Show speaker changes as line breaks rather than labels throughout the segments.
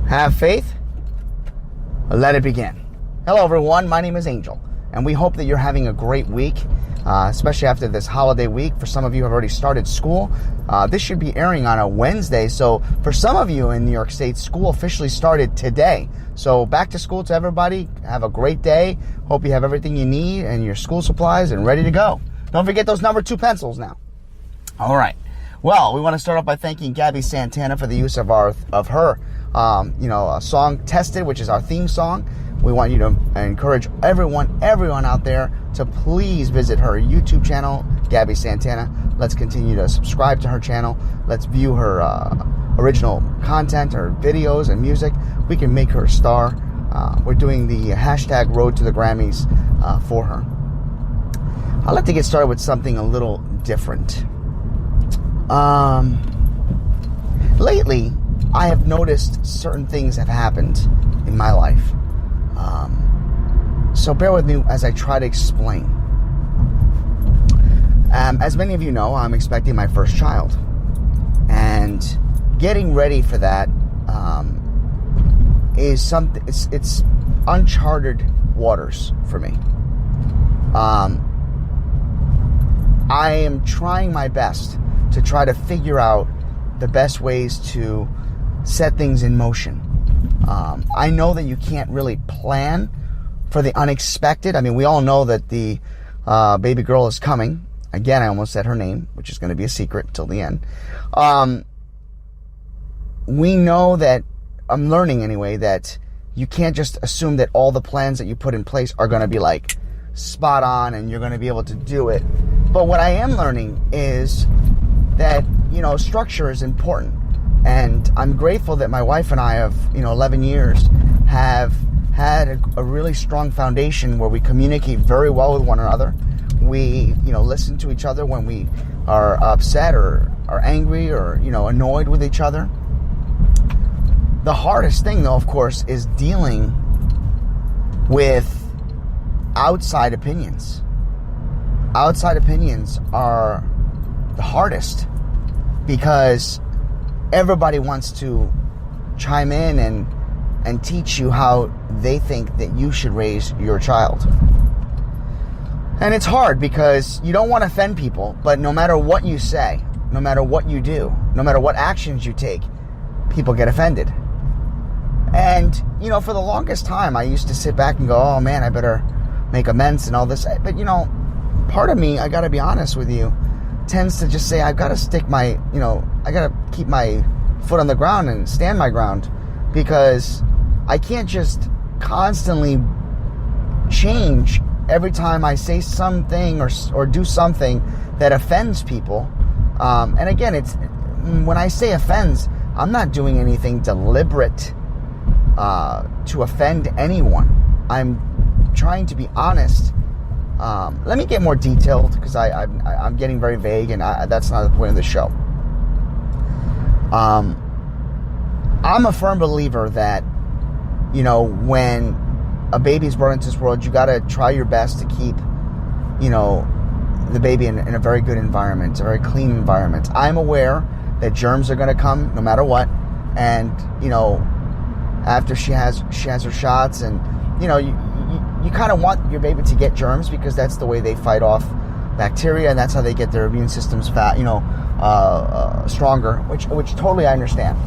Have faith. Let it begin. Hello, everyone. My name is Angel, and we hope that you're having a great week, especially after this holiday week. For some of you who have already started school, this should be airing on a Wednesday. So for some of you in New York State, school officially started today. So back to school to everybody. Have a great day. Hope you have everything you need and your school supplies and ready to go. Don't forget those number 2 pencils now. All right. Well, we want to start off by thanking GABBIE Santana for the use of her song Tested, which is our theme song. We want you to encourage everyone out there to please visit her YouTube channel, GABBIE Santana. Let's continue to subscribe to her channel. Let's view her original content, her videos and music. We can make her a star. We're doing the hashtag Road to the Grammys for her. I'd like to get started with something a little different. Lately, I have noticed certain things have happened in my life. So bear with me as I try to explain. As many of you know, I'm expecting my first child. And getting ready for that is something, it's uncharted waters for me. I am trying my best to try to figure out the best ways to set things in motion. I know that you can't really plan for the unexpected. I mean, we all know that the baby girl is coming. Again, I almost said her name, which is going to be a secret until the end. We know that, I'm learning anyway, that you can't just assume that all the plans that you put in place are going to be like spot on and you're going to be able to do it. But what I am learning is that, structure is important. And I'm grateful that my wife and I of, 11 years have had a really strong foundation where we communicate very well with one another. We, listen to each other when we are upset or are angry or, annoyed with each other. The hardest thing, though, of course, is dealing with outside opinions. Outside opinions are the hardest because everybody wants to chime in and teach you how they think that you should raise your child. And it's hard because you don't want to offend people, but no matter what you say, no matter what you do, no matter what actions you take, people get offended. And, for the longest time, I used to sit back and go, oh man, I better make amends and all this. But, part of me, I got to be honest with you, tends to just say, I've got to stick my, I got to keep my foot on the ground and stand my ground, because I can't just constantly change every time I say something or do something that offends people. And again, it's when I say offends, I'm not doing anything deliberate to offend anyone. I'm trying to be honest. Let me get more detailed because I'm getting very vague, and that's not the point of the show. I'm a firm believer that, when a baby's brought into this world, you got to try your best to keep, the baby in a very good environment, a very clean environment. I'm aware that germs are going to come no matter what, and after she has her shots, and you kind of want your baby to get germs because that's the way they fight off bacteria, and that's how they get their immune systems stronger, which totally I understand.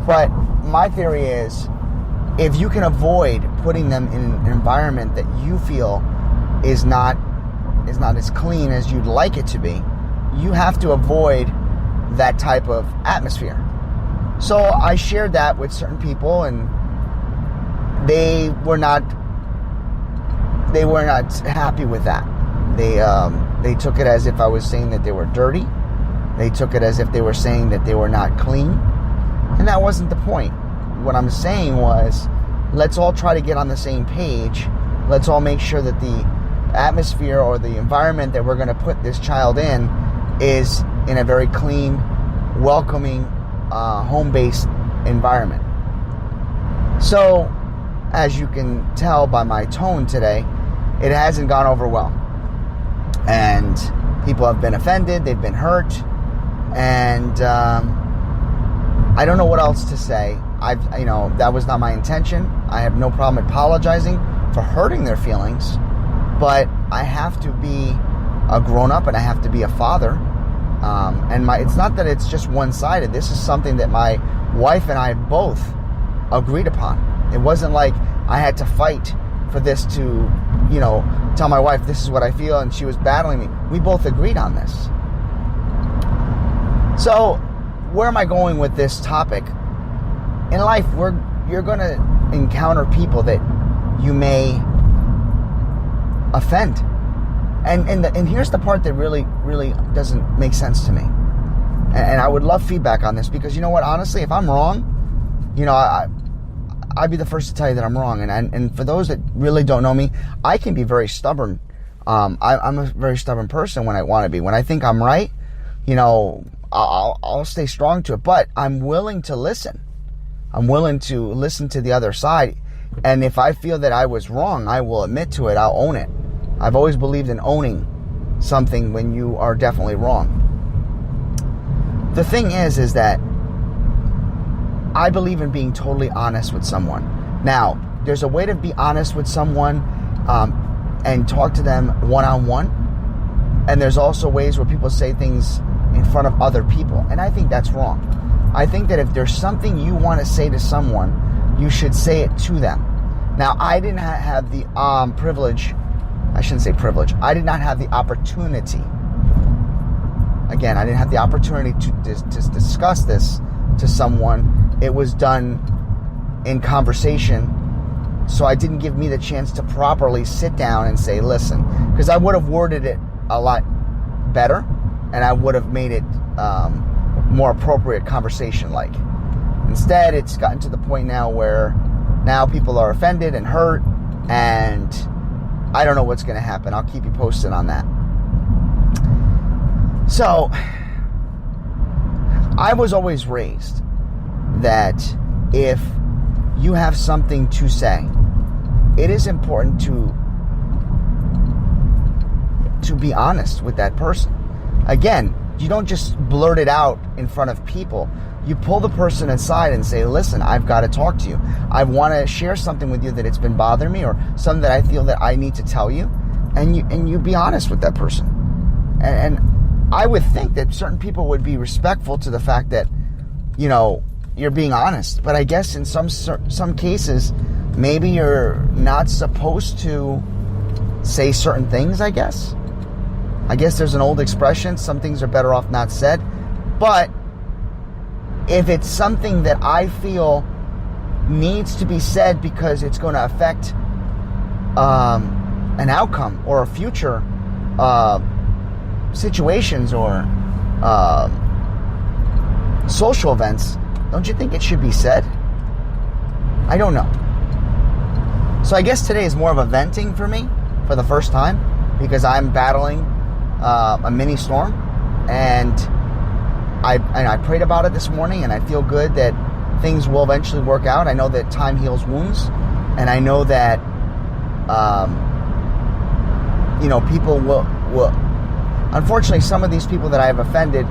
But my theory is, if you can avoid putting them in an environment that you feel is not as clean as you'd like it to be, you have to avoid that type of atmosphere. So I shared that with certain people, and they were not happy with that. They took it as if I was saying that they were dirty. They took it as if they were saying that they were not clean. And that wasn't the point. What I'm saying was, let's all try to get on the same page. Let's all make sure that the atmosphere or the environment that we're going to put this child in is in a very clean, welcoming, home-based environment. So, as you can tell by my tone today, it hasn't gone over well. And people have been offended, they've been hurt, and I don't know what else to say. That was not my intention. I have no problem apologizing for hurting their feelings, but I have to be a grown-up and I have to be a father. It's not that it's just one-sided. This is something that my wife and I both agreed upon. It wasn't like I had to fight for this to, tell my wife this is what I feel and she was battling me. We both agreed on this. So, where am I going with this topic? In life, you're going to encounter people that you may offend. And here's the part that really, really doesn't make sense to me. And I would love feedback on this because, you know what, honestly, if I'm wrong, I'd be the first to tell you that I'm wrong. And for those that really don't know me, I can be very stubborn. I'm a very stubborn person when I want to be. When I think I'm right, I'll stay strong to it. But I'm willing to listen. I'm willing to listen to the other side. And if I feel that I was wrong, I will admit to it. I'll own it. I've always believed in owning something when you are definitely wrong. The thing is that I believe in being totally honest with someone. Now, there's a way to be honest with someone and talk to them one-on-one. And there's also ways where people say things in front of other people. And I think that's wrong. I think that if there's something you want to say to someone, you should say it to them. Now, I didn't have the privilege. I shouldn't say privilege. I did not have the opportunity. Again, I didn't have the opportunity to discuss this to someone. It was done in conversation. So it didn't give me the chance to properly sit down and say, listen. Because I would have worded it a lot better. And I would have made it more appropriate conversation-like. Instead, it's gotten to the point now where now people are offended and hurt. And I don't know what's going to happen. I'll keep you posted on that. So, I was always raised that if you have something to say, it is important to be honest with that person. Again, you don't just blurt it out in front of people. You pull the person aside and say, listen, I've got to talk to you. I want to share something with you that it's been bothering me or something that I feel that I need to tell you. And you be honest with that person. And I would think that certain people would be respectful to the fact that, you're being honest. But I guess in some cases, maybe you're not supposed to say certain things, I guess. I guess there's an old expression, some things are better off not said. But if it's something that I feel needs to be said because it's going to affect an outcome or a future situations or social events, don't you think it should be said? I don't know. So I guess today is more of a venting for me for the first time because I'm battling a mini storm, and I prayed about it this morning, and I feel good that things will eventually work out. I know that time heals wounds, and I know that people will. Unfortunately, some of these people that I have offended,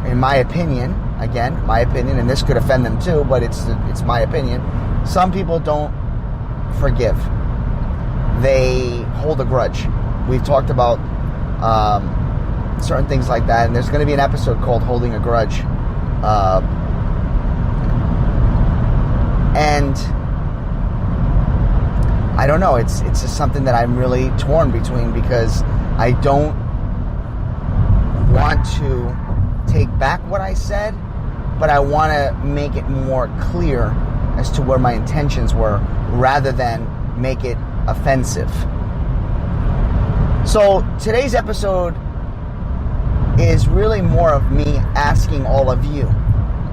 in my opinion, and this could offend them too, but it's my opinion. Some people don't forgive; they hold a grudge. We've talked about certain things like that, and there's going to be an episode called "Holding a Grudge," and I don't know. It's just something that I'm really torn between because I don't want to take back what I said, but I want to make it more clear as to where my intentions were rather than make it offensive. So today's episode is really more of me asking all of you,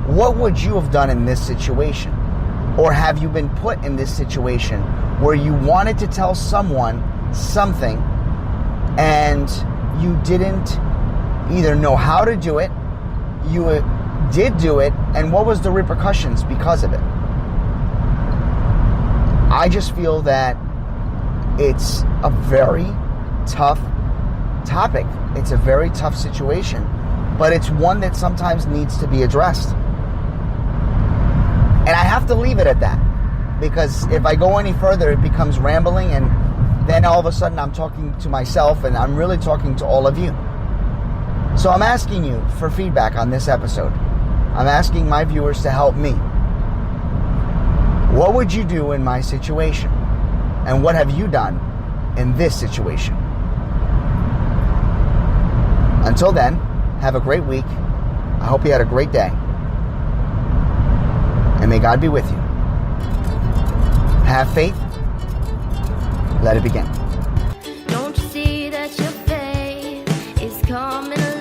what would you have done in this situation? Or have you been put in this situation where you wanted to tell someone something and you didn't either know how to do it, you did do it, and what was the repercussions because of it? I just feel that it's a very tough topic. It's a very tough situation, but it's one that sometimes needs to be addressed. And I have to leave it at that, because if I go any further, it becomes rambling, and then all of a sudden I'm talking to myself, and I'm really talking to all of you. So I'm asking you for feedback on this episode. I'm asking my viewers to help me. What would you do in my situation? And what have you done in this situation? Until then, have a great week. I hope you had a great day. And may God be with you. Have faith. Let it begin.
Don't you see that your faith is coming